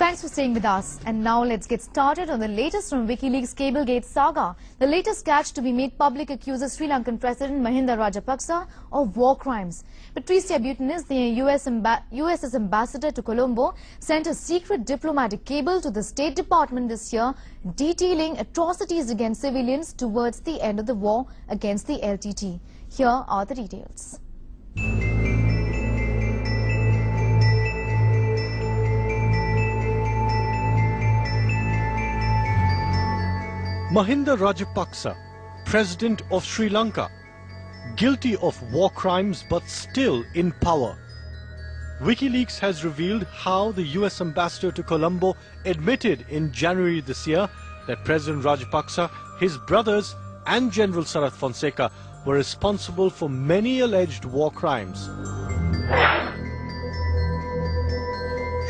Thanks for staying with us. And now let's get started on the latest from Wikileaks cablegate saga. The latest catch to be made public accuses Sri Lankan President Mahinda Rajapaksa of war crimes. Patricia Butenis, the US's ambassador to Colombo, sent a secret diplomatic cable to the State Department this year detailing atrocities against civilians towards the end of the war against the LTT. Here are the details. Mahinda Rajapaksa, President of Sri Lanka, guilty of war crimes but still in power. Wikileaks has revealed how the US ambassador to Colombo admitted in January this year that President Rajapaksa, his brothers and General Sarath Fonseca were responsible for many alleged war crimes.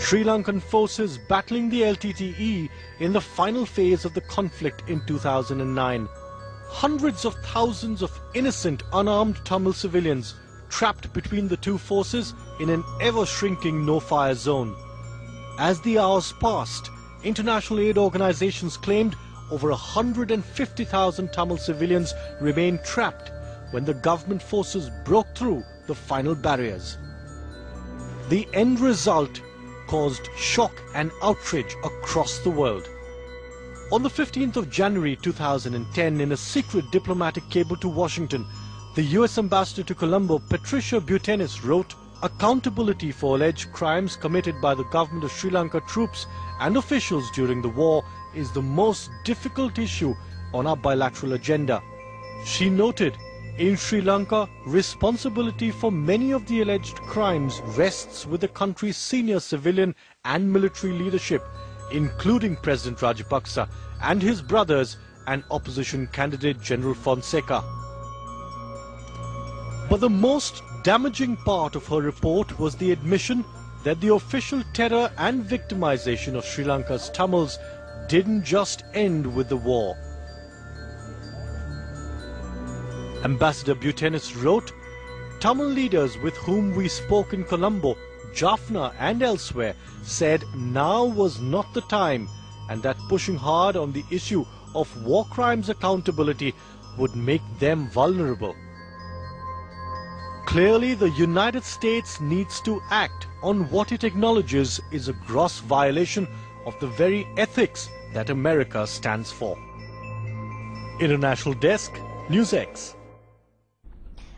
Sri Lankan forces battling the LTTE in the final phase of the conflict in 2009. Hundreds of thousands of innocent, unarmed Tamil civilians trapped between the two forces in an ever-shrinking no-fire zone. As the hours passed, international aid organizations claimed over 150,000 Tamil civilians remained trapped when the government forces broke through the final barriers. The end result caused shock and outrage across the world. On the 15th of January 2010, in a secret diplomatic cable to Washington, the US ambassador to Colombo, Patricia Butenis, wrote, "Accountability for alleged crimes committed by the government of Sri Lanka troops and officials during the war is the most difficult issue on our bilateral agenda." She noted, in Sri Lanka, responsibility for many of the alleged crimes rests with the country's senior civilian and military leadership, including President Rajapaksa and his brothers and opposition candidate General Fonseca. But the most damaging part of her report was the admission that the official terror and victimization of Sri Lanka's Tamils didn't just end with the war. Ambassador Butenis wrote, "Tamil leaders with whom we spoke in Colombo, Jaffna and elsewhere said now was not the time, and that pushing hard on the issue of war crimes accountability would make them vulnerable." Clearly, the United States needs to act on what it acknowledges is a gross violation of the very ethics that America stands for. International Desk, NewsX.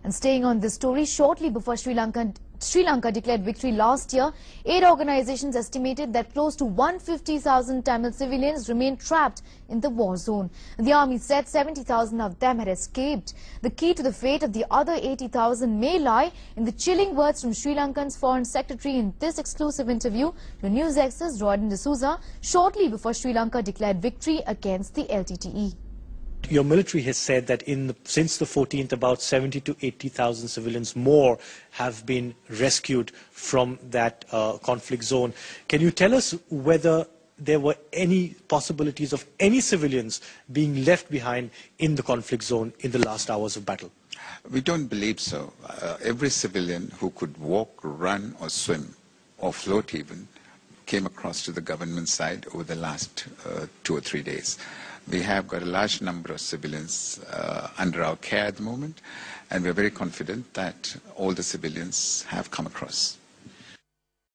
And staying on this story, shortly before Sri Lanka declared victory last year, aid organizations estimated that close to 150,000 Tamil civilians remained trapped in the war zone. The army said 70,000 of them had escaped. The key to the fate of the other 80,000 may lie in the chilling words from Sri Lankan's Foreign Secretary in this exclusive interview to NewsX's Royden D'Souza shortly before Sri Lanka declared victory against the LTTE. Your military has said that since the 14th, about 70 to 80,000 civilians more have been rescued from that conflict zone. Can you tell us whether there were any possibilities of any civilians being left behind in the conflict zone in the last hours of battle? We don't believe so. Every civilian who could walk, run or swim or float even came across to the government side over the last 2 or 3 days. We have got a large number of civilians under our care at the moment, and we're very confident that all the civilians have come across.